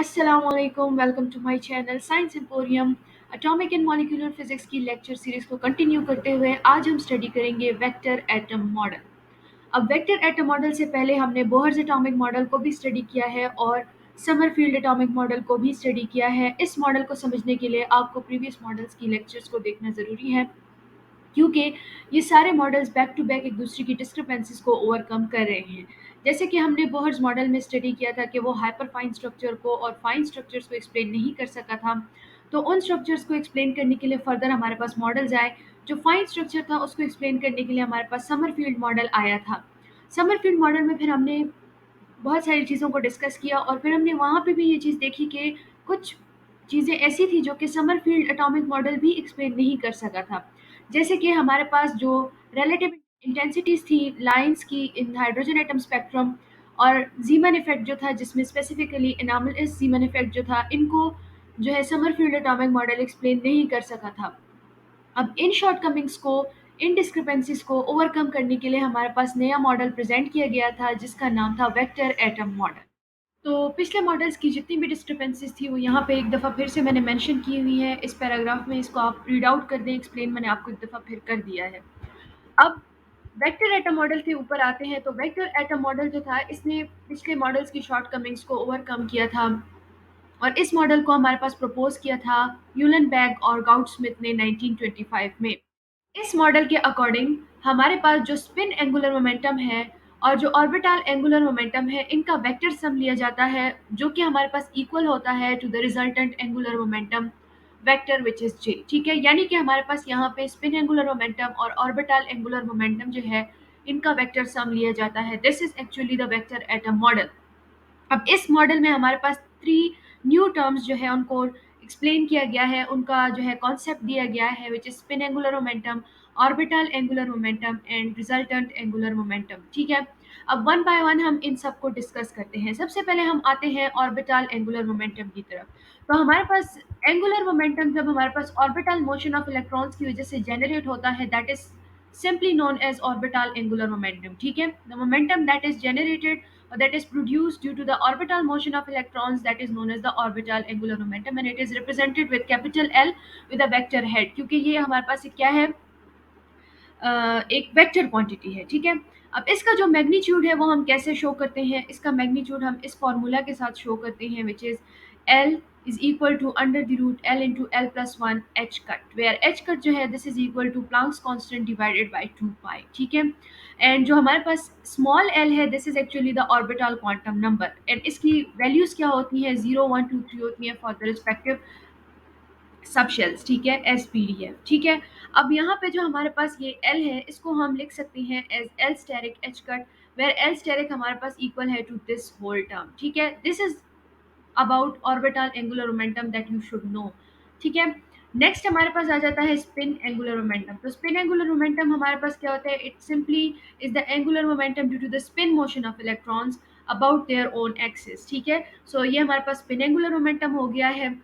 अस्सलामुअलैकुम, welcome to my channel Science Emporium. Atomic and molecular physics की lecture series को continue करते हुए आज हम स्टडी करेंगे वेक्टर एटम मॉडल। अब वेक्टर एटम मॉडल से पहले हमने बोहर्स एटॉमिक मॉडल को भी स्टडी किया है और समरफील्ड एटॉमिक मॉडल को भी स्टडी किया है। इस मॉडल को समझने के लिए आपको प्रीवियस मॉडल्स की लेक्चर्स को देखना ज़रूरी है, क्योंकि ये सारे मॉडल्स बैक टू बैक एक दूसरे की डिस्क्रिपेंसीज को ओवरकम कर रहे हैं। जैसे कि हमने बोहर्स मॉडल में स्टडी किया था कि वो हाइपर फाइन स्ट्रक्चर को और फाइन स्ट्रक्चर्स को एक्सप्लेन नहीं कर सका था, तो उन स्ट्रक्चर्स को एक्सप्लेन करने के लिए फर्दर हमारे पास मॉडल्स आए। जो फाइन स्ट्रक्चर था उसको एक्सप्लेन करने के लिए हमारे पास समरफील्ड मॉडल आया था। समरफील्ड मॉडल में फिर हमने बहुत सारी चीज़ों को डिस्कस किया और फिर हमने वहाँ पे भी ये चीज़ देखी कि कुछ चीज़ें ऐसी थी जो कि समरफील्ड एटॉमिक मॉडल भी एक्सप्लेन नहीं कर सका था। जैसे कि हमारे पास जो रिलेटिव इंटेंसिटीज़ थी लाइंस की इन हाइड्रोजन एटम स्पेक्ट्रम, और ज़ीमन इफ़ेक्ट जो था जिसमें स्पेसिफिकली एनामलस ज़ीमन इफ़ेक्ट जो था, इनको जो है समरफील्ड एटॉमिक मॉडल एक्सप्लेन नहीं कर सका था। अब इन शॉर्टकमिंग्स को, इन डिस्क्रिपेंसीज को ओवरकम करने के लिए हमारे पास नया मॉडल प्रेजेंट किया गया था जिसका नाम था वेक्टर एटम मॉडल। तो पिछले मॉडल्स की जितनी भी डिस्क्रिपेंसीज थी वो यहाँ पे एक दफ़ा फिर से मैंने मेंशन की हुई है इस पैराग्राफ में। इसको आप रीड आउट कर दें, एक्सप्लेन मैंने आपको एक दफ़ा फिर कर दिया है। अब वेक्टर एटम मॉडल के ऊपर आते हैं। तो वेक्टर एटम मॉडल जो था इसने पिछले मॉडल्स की शॉर्टकमिंग्स को ओवरकम किया था और इस मॉडल को हमारे पास प्रपोज किया था यूलनबर्ग और गाउड-स्मिथ ने 1925 में। इस मॉडल के अकॉर्डिंग हमारे पास जो स्पिन एंगुलर मोमेंटम है और जो ऑर्बिटल एंगुलर मोमेंटम है, इनका वेक्टर सम लिया जाता है जो कि हमारे पास इक्वल होता है to the resultant angular momentum vector which is J. ठीक है, यानी कि हमारे पास यहाँ पे स्पिन एंगुलर मोमेंटम और ऑर्बिटल एंगुलर मोमेंटम जो है, इनका वेक्टर सम लिया जाता है। This is actually the vector atom model. अब इस मॉडल में हमारे पास 3 न्यू टर्म्स जो है उनको एक्सप्लेन किया गया है, उनका जो है कॉन्सेप्ट दिया गया है, which is spin angular momentum, orbital angular momentum and resultant angular momentum. ठीक है, अब वन बाय वन हम इन सबको डिस्कस करते हैं। सबसे पहले हम आते हैं ऑर्बिटल एंगुलर मोमेंटम की तरफ। तो हमारे पास एंगुलर मोमेंटम जब हमारे पास ऑर्बिटल मोशन ऑफ इलेक्ट्रॉन्स की वजह से जनरेट होता है, that is simply known as orbital angular momentum. ठीक है, the momentum that is generated or that is produced due to the orbital motion of electrons, that is known as the orbital angular momentum, and it is represented with capital L with a vector head, क्योंकि ये हमारे पास क्या है, एक vector quantity है। ठीक है, अब इसका जो मैग्नीट्यूड है वो हम कैसे शो करते हैं, इसका मैग्नीट्यूड हम इस फॉर्मूला के साथ शो करते हैं, which is l is equal to under the root l into l plus one h cut, where h cut जो है this is equal to Planck's constant divided by 2 pi. ठीक है, एंड जो हमारे पास स्मॉल एल है this is actually the orbital quantum number, and इसकी values क्या होती हैं, 0 1 2 3 होती हैं for the respective subshells. ठीक है, एस पी डी एफ। ठीक है, अब यहाँ पे जो हमारे पास ये एल है इसको हम लिख सकते हैं as l asterisk h cut, where l asterisk हमारे पास इक्वल है टू दिस होल टर्म। ठीक है, this is about orbital angular momentum that you should know. ठीक है, नेक्स्ट हमारे पास आ जाता है स्पिन एंगुलर मोमेंटम। तो स्पिन एंगुलर मोमेंटम हमारे पास क्या होता है, it simply is the angular momentum due to the spin motion of electrons about their own axis. ठीक है, सो ये हमारे पास स्पिन एंगुलर मोमेंटम हो गया है।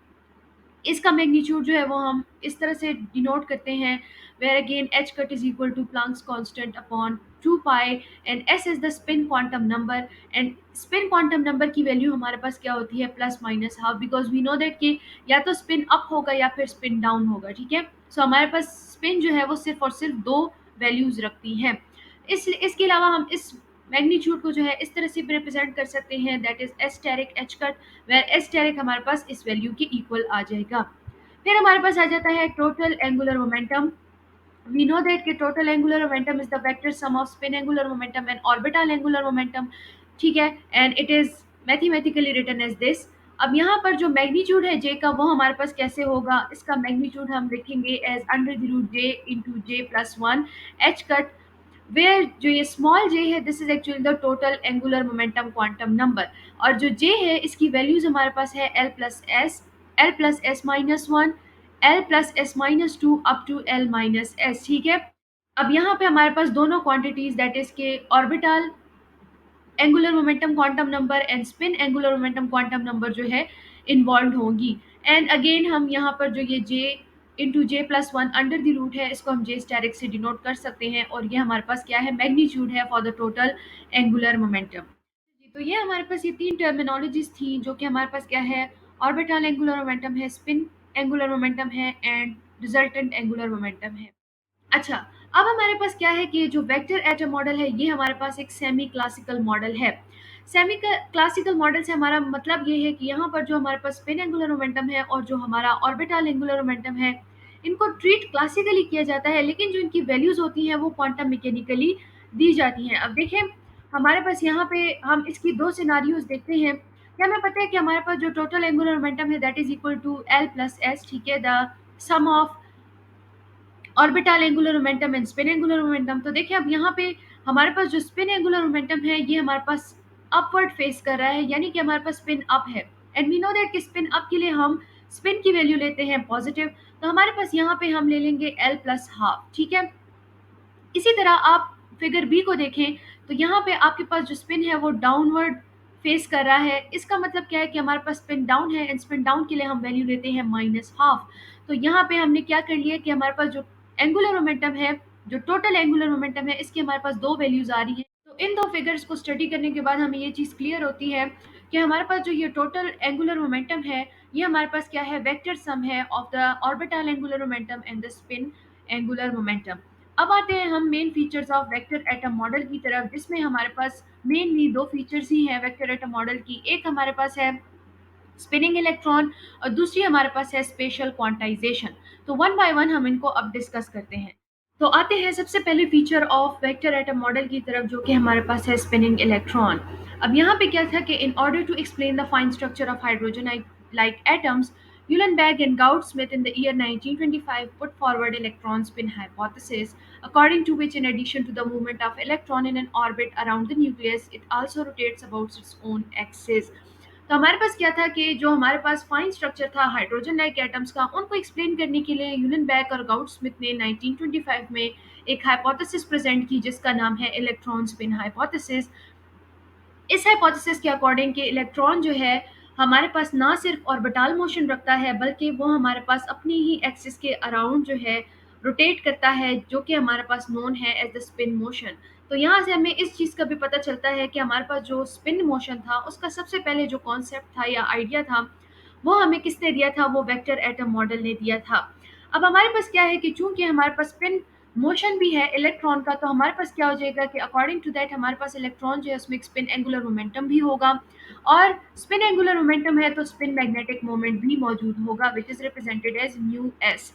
इसका मैग्नीट्यूड जो है वो हम इस तरह से डिनोट करते हैं, where again h cut is equal to Planck's constant upon 2 pi, and s is the spin quantum number, and spin quantum number की वैल्यू हमारे पास क्या होती है, plus minus half, because we know that कि या तो स्पिन अप होगा या फिर स्पिन डाउन होगा। ठीक है, सो हमारे पास स्पिन जो है वो सिर्फ और सिर्फ 2 वैल्यूज रखती हैं। इसके अलावा हम इस मैग्नीट्यूड को जो है इस तरह से रिप्रेजेंट कर सकते हैं, that is asterisk H cut, where asterisk हमारे पास इस वैल्यू के इक्वल आ जाएगा। फिर हमारे पास आ जाता है total angular momentum. We know that कि total angular momentum is the vector sum of spin angular momentum and orbital angular momentum. ठीक है, and it is mathematically written as this. अब यहाँ पर जो मैग्नीट्यूड है जे का वो हमारे पास कैसे होगा, इसका मैग्नीट्यूड हम लिखेंगे as under the root j into J plus one h cut, where जो ये स्मॉल जे है this is actually the total angular momentum quantum number, और जो जे है इसकी वैल्यूज हमारे पास है l plus s minus one, l plus s minus two up to l minus s. ठीक है, अब यहाँ पे हमारे पास दोनों क्वांटिटीज दैट इज के orbital angular momentum quantum number and spin angular momentum quantum number जो है इन्वॉल्व होंगी। एंड अगेन हम यहाँ पर जो ये J into J plus one under the root है इसको हम जे स्टेरिक से डिनोट कर सकते हैं, और ये हमारे पास क्या है, मैग्नीट्यूड है for the total angular momentum. तो ये हमारे पास ये 3 टर्मिनोलॉजीज़ थी जो कि हमारे पास क्या है, ऑर्बिटल एंगुलर मोमेंटम है, स्पिन एंगुलर मोमेंटम है एंड रिजल्टेंट एंगुलर मोमेंटम है। अच्छा, अब हमारे पास क्या है कि जो वेक्टर एटम मॉडल है ये हमारे पास एक सेमी क्लासिकल मॉडल है। सेमी क्लासिकल मॉडल से हमारा मतलब ये है कि यहाँ पर जो हमारे पास स्पिन एंगुलर मोमेंटम है और जो हमारा ऑर्बिटल एंगुलर मोमेंटम है, इनको ट्रीट क्लासिकली किया जाता है, लेकिन जो इनकी वैल्यूज होती हैं वो क्वांटम मैकेनिकली दी जाती हैं। अब देखें, हमारे पास यहाँ पे हम इसकी दो सिनारियोज देखते हैं। क्या हमें पता है कि हमारे पास जो टोटल एंगुलर मोमेंटम है that is equal to l plus s, ठीक है, the sum of orbital angular momentum and spin angular momentum. तो देखिए अब यहाँ पे हमारे पास जो स्पिन एंगुलर मोमेंटम है ये हमारे पास अपवर्ड फेस कर रहा है, यानी कि हमारे पास स्पिन अप है। एंड वी नो दैट कि स्पिन अप के लिए हम स्पिन की वैल्यू लेते हैं पॉजिटिव, तो हमारे पास यहाँ पे हम ले लेंगे एल प्लस हाफ, ठीक है। इसी तरह आप फिगर बी को देखें तो यहाँ पे आपके पास जो स्पिन है वो डाउनवर्ड फेस कर रहा है। इसका मतलब क्या है कि हमारे पास स्पिन डाउन है एंड स्पिन डाउन के लिए हम वैल्यू लेते हैं माइनस हाफ। तो यहाँ पे हमने क्या कर लिया कि हमारे पास जो एंगुलर मोमेंटम है, जो टोटल एंगुलर मोमेंटम है, इसकी हमारे पास दो वैल्यूज आ रही हैं। तो इन दो फिगर्स को स्टडी करने के बाद हमें ये चीज़ क्लियर होती है कि हमारे पास जो ये टोटल एंगुलर मोमेंटम है ये हमारे पास क्या है, वेक्टर सम है of the orbital angular momentum and the spin angular momentum. अब आते हैं हम main features of vector atom model की तरफ, जिसमें हमारे पास मेनली दो फीचर्स ही हैं वेक्टर एटम मॉडल की। एक हमारे पास है स्पिनिंग इलेक्ट्रॉन और दूसरी हमारे पास है स्पेशल क्वांटाइजेशन। तो वन बाय वन हम इनको अब डिस्कस करते हैं। तो आते हैं सबसे पहले feature of vector atom model की तरफ, जो कि हमारे पास है स्पिनिंग इलेक्ट्रॉन। अब यहाँ पे क्या था कि in order to explain the fine structure of hydrogen like atoms, Uhlenbeck and Gauss-Smith in the year 1925 put forward electron spin hypothesis, according to which in addition to the movement of electron in an orbit around the nucleus, it also rotates about its own axis. तो हमारे पास क्या था कि जो हमारे पास fine structure था hydrogen like atoms का, उनको एक्सप्लेन करने के लिए यूलनबैक और गाउड स्मिथ ने 1925 में एक हाइपोथेसिस प्रेजेंट की जिसका नाम है इलेक्ट्रॉन स्पिन हाइपोथेसिस। इस हाइपोथेसिस के अकॉर्डिंग कि इलेक्ट्रॉन जो है हमारे पास ना सिर्फ ऑर्बिटल मोशन रखता है बल्कि वो हमारे पास अपनी ही एक्सिस के अराउंड जो है रोटेट करता है, जो कि हमारे पास नोन है एज द स्पिन मोशन। तो यहाँ से हमें इस चीज़ का भी पता चलता है कि हमारे पास जो स्पिन मोशन था उसका सबसे पहले जो कॉन्सेप्ट था या आइडिया था वो हमें किसने दिया था, वो वेक्टर एटम मॉडल ने दिया था। अब हमारे पास क्या है कि चूंकि हमारे पास स्पिन मोशन भी है इलेक्ट्रॉन का, तो हमारे पास क्या हो जाएगा कि अकॉर्डिंग टू दैट हमारे पास इलेक्ट्रॉन जो है उसमें एक स्पिन एंगुलर मोमेंटम भी होगा, और स्पिन एंगुलर मोमेंटम है तो स्पिन मैग्नेटिक मोमेंट भी मौजूद होगा which is represented as mu s.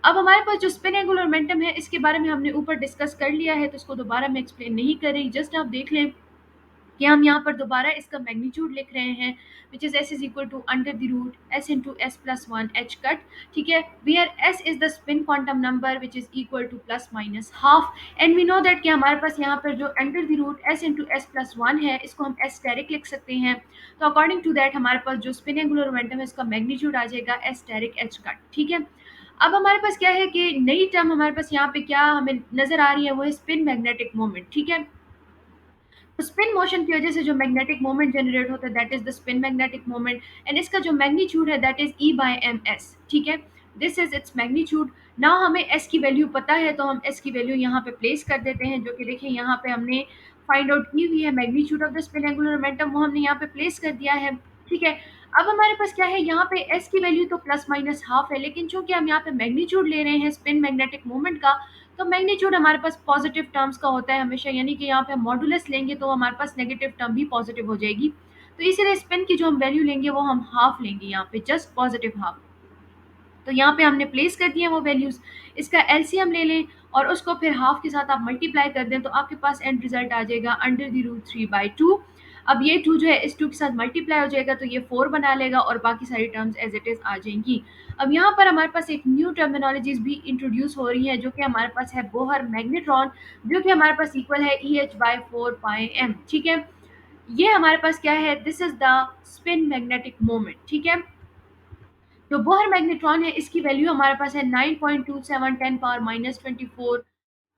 अब हमारे पास जो स्पिन एंगुलर मोमेंटम है इसके बारे में हमने ऊपर डिस्कस कर लिया है, तो इसको दोबारा मैं एक्सप्लेन नहीं कर रही। जस्ट आप देख लें कि हम यहाँ पर दोबारा इसका मैग्नीट्यूड लिख रहे हैं which is s is equal to under the root s into s plus one h cut, ठीक है, where s is the spin quantum number which is equal to plus minus half. And we know that कि हमारे पास यहाँ पर जो under the root s into s plus one है इसको हम एस स्टेरिक लिख सकते हैं। तो अकॉर्डिंग टू दैट हमारे पास जो स्पिन एंगुलर मोमेंटम है इसका मैग्नीट्यूड आ जाएगा एस स्टेरिक एच कट, ठीक है। अब हमारे पास क्या है कि नई टर्म हमारे पास यहाँ पे क्या हमें नजर आ रही है, वो है स्पिन मैग्नेटिक मोमेंट, ठीक है। तो स्पिन मोशन की वजह से जो मैग्नेटिक मोमेंट जनरेट होता है that is the spin magnetic moment, and इसका जो मैग्नीट्यूड है that is e by m s, ठीक है। This is its magnitude. ना हमें एस की वैल्यू पता है तो हम एस की वैल्यू यहाँ पे प्लेस कर देते हैं, जो कि देखिए यहाँ पे हमने फाइंड आउट की हुई है magnitude of the spin angular momentum, वो हमने यहाँ पे प्लेस कर दिया है, ठीक है। अब हमारे पास क्या है, यहाँ पे एस की वैल्यू तो प्लस माइनस हाफ है, लेकिन चूंकि हम यहाँ पे मैग्नीट्यूड ले रहे हैं स्पिन मैग्नेटिक मोमेंट का, तो मैग्नीट्यूड हमारे पास पॉजिटिव टर्म्स का होता है हमेशा, यानी कि यहाँ पे हम मॉडुलस लेंगे तो हमारे पास नेगेटिव टर्म भी पॉजिटिव हो जाएगी। तो इसीलिए स्पिन की जो हम वैल्यू लेंगे वो हम हाफ लेंगे, यहाँ पे जस्ट पॉजिटिव हाफ। तो यहाँ पे हमने प्लेस कर दिए वो वैल्यूज। इसका एलसीएम ले लें और उसको फिर हाफ के साथ आप मल्टीप्लाई कर दें तो आपके पास एंड रिजल्ट आ जाएगा अंडर द रूट 3/2। अब ये 2 जो है इस 2 के साथ मल्टीप्लाई हो जाएगा तो ये 4 बना लेगा और बाकी सारी टर्म्स एज इट इज आ जाएंगी। अब यहाँ पर हमारे पास एक न्यू टर्मिनोलॉजीज भी इंट्रोड्यूस हो रही है, जो कि हमारे पास है बोहर मैग्नेट्रॉन, जो कि हमारे पास इक्वल है EH/4πm, ठीक है। ये हमारे पास क्या है, this is the spin magnetic moment, ठीक है। जो बोहर मैग्नेट्रॉन है इसकी वैल्यू हमारे पास है 9.27 10⁻⁻24,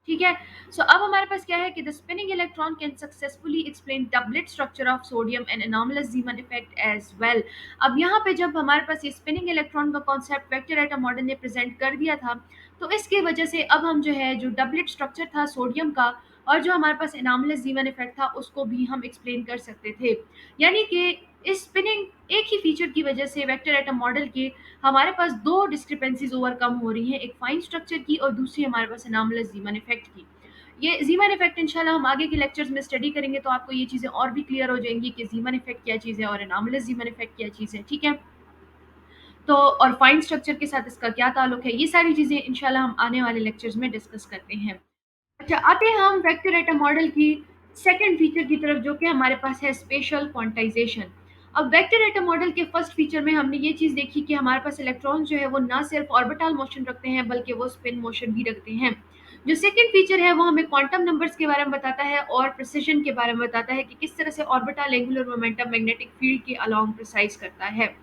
ठीक है। सो अब हमारे पास क्या है कि the spinning electron can successfully explain doublet structure of sodium and anomalous Zeeman effect as well. अब यहाँ पे जब हमारे पास ये स्पिनिंग इलेक्ट्रॉन का कॉन्सेप्ट वेक्टर एटम मॉडल ने प्रेजेंट कर दिया था, तो इसकी वजह से अब हम जो है जो डबलेट स्ट्रक्चर था सोडियम का और जो हमारे पास एनामलेस जीवन इफेक्ट था उसको भी हम एक्सप्लेन कर सकते थे। यानी कि इस स्पिनिंग एक ही फीचर की वजह से वेक्टर एटम मॉडल के हमारे पास दो डिस्क्रिपेंसीज ओवरकम हो रही हैं, एक फाइन स्ट्रक्चर की और दूसरी हमारे पास एनामलेस जीवन इफेक्ट की। ये जीमन इफेक्ट इंशाल्लाह हम आगे के लेक्चर्स में स्टडी करेंगे तो आपको ये चीज़ें और भी क्लियर हो जाएंगी कि जीमन इफेक्ट क्या चीज़ है और एनामलेस जीमन इफेक्ट क्या चीज़ है, ठीक है। तो और फाइन स्ट्रक्चर के साथ इसका क्या ताल्लुक है, ये सारी चीज़ें इंशाल्लाह हम आने वाले लेक्चर्स में डिस्कस करते हैं। अच्छा, आते हैं हम वेक्टर एटम मॉडल की सेकंड फीचर की तरफ, जो कि हमारे पास है स्पेशल क्वांटाइजेशन। अब वेक्टर एटम मॉडल के फर्स्ट फीचर में हमने ये चीज़ देखी कि हमारे पास इलेक्ट्रॉन जो है वो ना सिर्फ ऑर्बिटल मोशन रखते हैं बल्कि वो स्पिन मोशन भी रखते हैं। जो सेकंड फीचर है वो हमें क्वांटम नंबर्स के बारे में बताता है और प्रिसिशन के बारे में बताता है कि किस तरह से orbital angular momentum magnetic field के अलोंग प्रिसाइज करता है।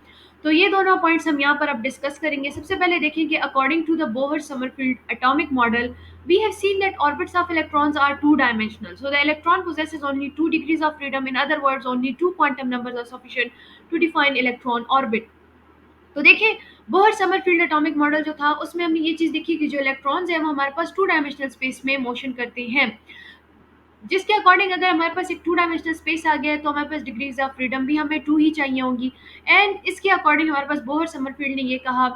तो ये दोनों पॉइंट्स हम यहाँ पर अब डिस्कस करेंगे। सबसे पहले देखेंगे according to the Bohr Sommerfeld atomic model we have seen that orbits of electrons are two-dimensional. So the electron possesses only 2 degrees of freedom. In other words, only two quantum numbers are sufficient to define electron orbit. तो देखिए, Bohr Sommerfeld atomic model जो था उसमें हमने ये चीज़ देखी कि जो इलेक्ट्रॉन्स हैं वो हमारे पास टू डायमेंशनल स्पेस में मोशन करते हैं, जिसके अकॉर्डिंग अगर हमारे पास एक टू डायमेंशनल स्पेस आ गया है तो हमारे पास डिग्रीज ऑफ फ्रीडम भी हमें टू ही चाहिए होंगी। एंड इसके अकॉर्डिंग हमारे पास बोहर समरफील्ड ने ये कहा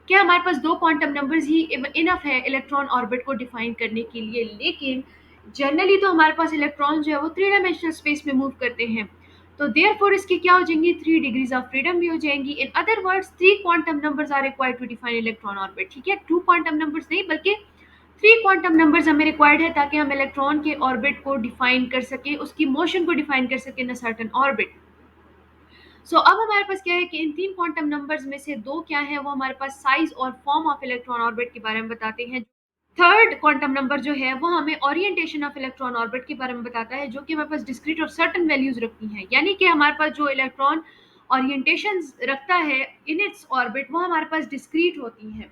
कि हमारे पास दो क्वांटम नंबर्स ही इनफ है इलेक्ट्रॉन ऑर्बिट को डिफाइन करने के लिए। लेकिन जनरली तो हमारे पास इलेक्ट्रॉन जो है वो थ्री डायमेंशनल स्पेस में मूव करते हैं, तो देयरफॉर इसकी क्या हो जाएंगी, थ्री डिग्रीज ऑफ फ्रीडम भी हो जाएंगी। In other words three quantum numbers are required to define electron orbit, ठीक है। टू क्वांटम नंबर्स नहीं बल्कि थ्री क्वांटम नंबर्स हमें रिक्वायर्ड है ताकि हम इलेक्ट्रॉन के ऑर्बिट को डिफाइन कर सके, उसकी मोशन को डिफाइन कर सके इन अ सर्टेन ऑर्बिट। अब हमारे पास क्या है कि इन तीन क्वांटम नंबर्स में से दो क्या है, वो हमारे पास साइज और फॉर्म ऑफ इलेक्ट्रॉन ऑर्बिट के बारे में बताते हैं। थर्ड क्वांटम नंबर जो है वो हमें ओरिएंटेशन ऑफ इलेक्ट्रॉन ऑर्बिट के बारे में बताता है, जो कि हमारे पास डिस्क्रीट और सर्टेन वैल्यूज रखती हैं। यानी कि हमारे पास जो इलेक्ट्रॉन ओरिएंटेशन रखता है इन इट्स ऑर्बिट वो हमारे पास डिस्क्रीट होती हैं।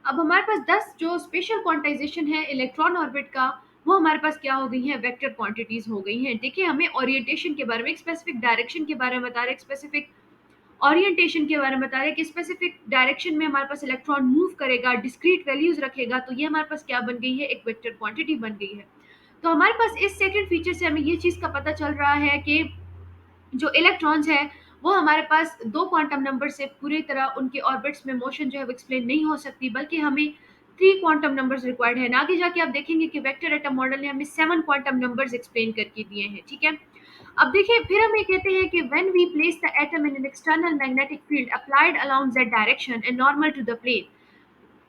अब हमारे पास 10 जो स्पेशल क्वांटाइजेशन है इलेक्ट्रॉन ऑर्बिट का, वो हमारे पास क्या हो गई है, वेक्टर क्वांटिटीज हो गई हैं। देखिए, हमें ओरिएंटेशन के बारे में, एक स्पेसिफिक डायरेक्शन के बारे में बता रहे हैं, एक स्पेसिफिक ओरिएंटेशन के बारे में बता रहे हैं कि स्पेसिफिक डायरेक्शन में हमारे पास इलेक्ट्रॉन मूव करेगा, डिस्क्रीट वैल्यूज रखेगा, तो ये हमारे पास क्या बन गई है, एक वेक्टर क्वांटिटी बन गई है। तो हमारे पास इस सेकंड फीचर से हमें ये चीज़ का पता चल रहा है कि जो इलेक्ट्रॉन्स है वो हमारे पास दो क्वांटम नंबर से पूरी तरह उनके ऑर्बिट्स में मोशन जो है वो एक्सप्लेन नहीं हो सकती, बल्कि हमें थ्री क्वांटम नंबर्स रिक्वायर्ड है। आगे जाके आप देखेंगे कि वेक्टर एटम मॉडल ने हमें सेवन क्वांटम नंबर्स एक्सप्लेन करके दिए हैं, ठीक है। अब देखिए, फिर हम ये कहते हैं कि when we place the atom in an external magnetic field applied along z direction and normal to the plane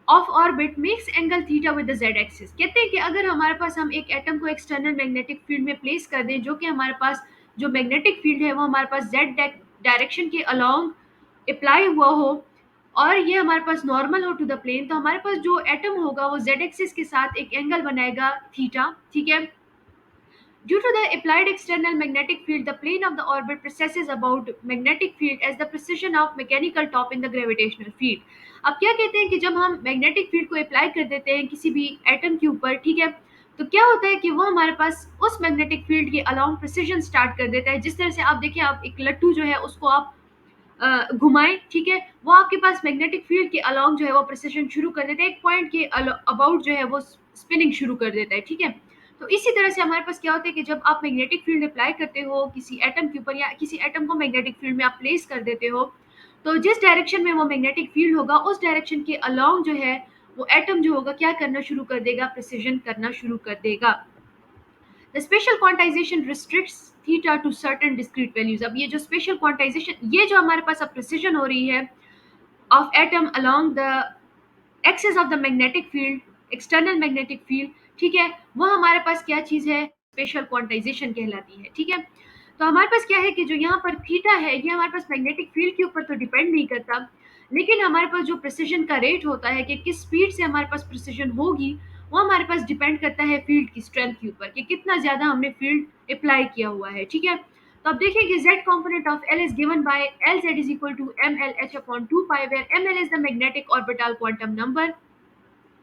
of orbit makes angle theta with the z axis. कहते हैं कि अगर हमारे पास हम एक एटम को एक्सटर्नल मैग्नेटिक फील्ड में place कर दें, जो कि हमारे पास जो मैग्नेटिक फील्ड है वो हमारे पास z डायरेक्शन के अलोंग अप्लाई हुआ हो और ये हमारे पास नॉर्मल हो टू द प्लेन, तो हमारे पास जो एटम होगा वो z एक्सिस के साथ एक एंगल बनाएगा थीटा, ठीक है। Due to the applied external magnetic field, the plane of the orbit precesses about magnetic field as the precision of mechanical top in the gravitational field. अब क्या कहते हैं कि जब हम मैग्नेटिक फील्ड को अप्लाई कर देते हैं किसी भी एटम के ऊपर, ठीक है, तो क्या होता है कि वो हमारे पास उस मैग्नेटिक फील्ड के अलोंग प्रिसिजन स्टार्ट कर देता है। जिस तरह से आप देखिए, आप एक लट्टू जो है उसको आप घुमाएं, ठीक है, वो आपके पास मैग्नेटिक फील्ड के अलोंग जो है वो प्रिसिजन शुरू कर देता है, एक पॉइंट के अबाउट जो है वो स्पिनिंग शुरू कर देता है, ठीक है। तो इसी तरह से हमारे पास क्या होता है कि जब आप मैग्नेटिक फील्ड अप्लाई करते हो किसी एटम के ऊपर या किसी एटम को मैग्नेटिक फील्ड में आप प्लेस कर देते हो, तो जिस डायरेक्शन में वो मैग्नेटिक फील्ड होगा उस डायरेक्शन के अलोंग जो है वो एटम जो होगा क्या करना शुरू कर देगा, प्रिसिजन करना शुरू कर देगा। The special quantization restricts theta to certain discrete values। अब ये जो स्पेशल क्वांटाइजेशन, ये जो हमारे पास अब प्रिसिजन हो रही है of atom along the axis of the magnetic field, external magnetic field, ठीक है, वो हमारे पास क्या चीज़ है, स्पेशल क्वांटाइजेशन कहलाती है, ठीक है। तो हमारे पास क्या है कि जो यहाँ पर थीटा है ये हमारे पास मैग्नेटिक फील्ड के ऊपर तो डिपेंड नहीं करता, लेकिन हमारे पास जो प्रिसिजन का रेट होता है कि किस स्पीड से हमारे पास प्रिसिजन होगी, वो हमारे पास डिपेंड करता है फील्ड की स्ट्रेंथ के ऊपर कि कितना ज़्यादा हमने फील्ड अप्लाई किया हुआ है, ठीक है। तो अब देखिए कि z component of L is given by Lz is equal to mlh upon 2 pi, where ml is the magnetic orbital quantum number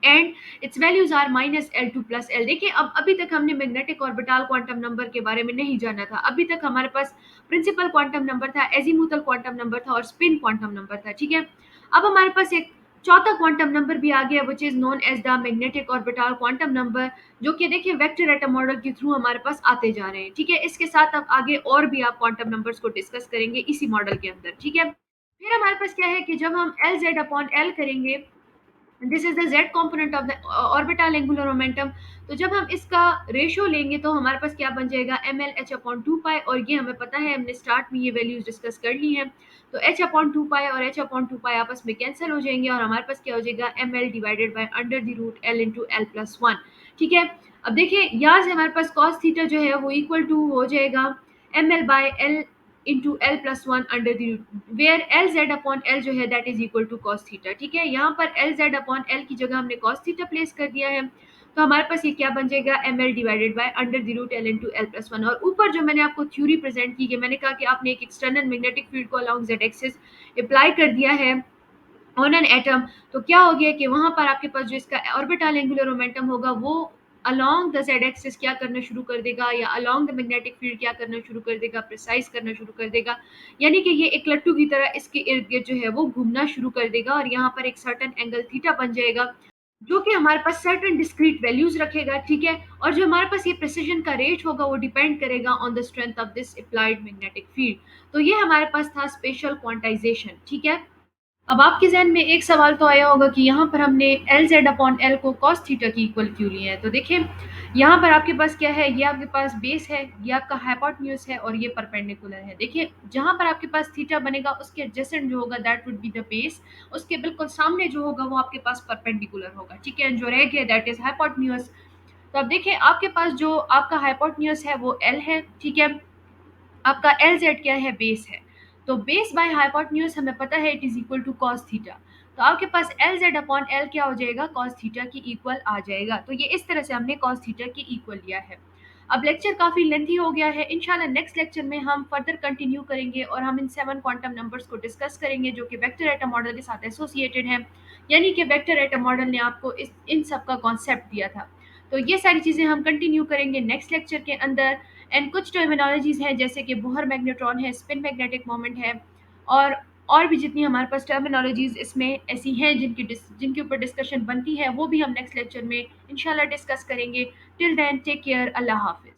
and its values are minus l to plus l. देखिए, अब अभी तक हमने magnetic orbital quantum number के बारे में नहीं जाना था, अभी तक हमारे पास प्रिंसिपल क्वांटम नंबर था, एजीमुथल क्वांटम नंबर था और स्पिन क्वांटम नंबर था, ठीक है। अब हमारे पास एक चौथा क्वांटम नंबर भी आ गया which is known as the magnetic orbital quantum number, जो कि देखिए वेक्टर एटम मॉडल के थ्रू हमारे पास आते जा रहे हैं। ठीक है, इसके साथ अब आगे और भी आप क्वांटम नंबर्स को डिस्कस करेंगे इसी मॉडल के अंदर। ठीक है, फिर हमारे पास क्या है कि जब हम एल जेड अपॉन एल करेंगे, this is the Z component of the orbital angular momentum. तो जब हम इसका रेशियो लेंगे तो हमारे पास क्या बन जाएगा, M L H upon two pi, और ये हमें पता है, हमने स्टार्ट में ये वैल्यूज डिस्कस कर ली हैं। तो एच अपॉन टू पाई और एच अपॉन टू पाई आपस में कैंसिल हो जाएंगे और हमारे पास क्या हो जाएगा, M l divided by under the root l into l plus one. ठीक है, अब देखिए यहाँ से हमारे पास कॉस थीटा जो है वो इक्वल टू हो जाएगा M l by l into l plus one under the root where l z upon l जो है that is equal to cos theta. ठीक है, यहाँ पर एल जेड अपॉन एल की जगह हमने कॉस थीटा प्लेस कर दिया है, तो हमारे पास ये क्या बन जाएगा, M l divided by under the root l into l plus one. और ऊपर जो मैंने आपको थ्योरी प्रेजेंट की है, मैंने कहा कि आपने एक एक्सटर्नल मैग्नेटिक फील्ड को अलोंग जेड एक्सिस अप्लाई कर दिया है ऑन एन एटम, तो क्या हो गया कि वहां पर आपके पास जो इसका ऑर्बिटल एंगुलर मोमेंटम होगा वो अलोंग द जेड एक्सिस क्या करना शुरू कर देगा, या अलोंग द मैग्नेटिक फील्ड क्या करना शुरू कर देगा, प्रिसाइज करना शुरू कर देगा। यानी कि ये एक लट्टू की तरह इसके इर्द गिर्द जो है वो घूमना शुरू कर देगा और यहाँ पर एक सर्टन एंगल थीटा बन जाएगा, जो कि हमारे पास सर्टन डिस्क्रीट वैल्यूज रखेगा। ठीक है, और जो हमारे पास ये प्रिसिजन का रेट होगा वो डिपेंड करेगा on the strength of this applied magnetic field. तो ये हमारे पास था स्पेशल क्वांटाइजेशन। ठीक है, अब आपके ज़हन में एक सवाल तो आया होगा कि यहाँ पर हमने एल जेड अपॉन एल को कॉस थीटा की इक्वल क्यों लिया है। तो देखिए यहाँ पर आपके पास क्या है, ये आपके पास बेस है, ये आपका हाइपोटेन्यूज है और ये परपेंडिकुलर है। देखिए जहाँ पर आपके पास थीटा बनेगा उसके एडजेसेंट जो होगा that would be the base, उसके बिल्कुल सामने जो होगा वो आपके पास परपेंडिकुलर होगा। ठीक है, जो रह गया दैट इज हाइपोटेन्यूज। तो अब देखिए आपके पास जो आपका हाइपोटेन्यूज है वो एल है। ठीक है, आपका एल जेड क्या है, बेस है। तो बेस बाय हाइपोटेन्यूज हमें पता है it is equal to cos theta. तो आपके पास एल जेड अपॉन एल क्या हो जाएगा, कॉस थीटा की इक्वल आ जाएगा। तो ये इस तरह से हमने कॉस थीटा की इक्वल लिया है। अब लेक्चर काफ़ी लेंथी हो गया है, इंशाल्लाह नेक्स्ट लेक्चर में हम फर्दर कंटिन्यू करेंगे और हम इन 7 क्वांटम नंबर्स को डिस्कस करेंगे जो कि वेक्टर एटम मॉडल के साथ एसोसिएटेड हैं। यानी कि वेक्टर एटम मॉडल ने आपको इन सब का कॉन्सेप्ट दिया था। तो ये सारी चीज़ें हम कंटिन्यू करेंगे नेक्स्ट लेक्चर के अंदर। एंड कुछ टर्मिनोलॉजीज हैं जैसे कि बोहर मैग्नेट्रॉन है, स्पिन मैग्नेटिक मोमेंट है, और और भी जितनी हमारे पास टर्मिनोलॉजीज इसमें ऐसी हैं जिनके ऊपर डिस्कशन बनती है वो भी हम नेक्स्ट लेक्चर में इंशाल्लाह डिस्कस करेंगे। टिल देन टेक केयर, अल्लाह हाफिज़।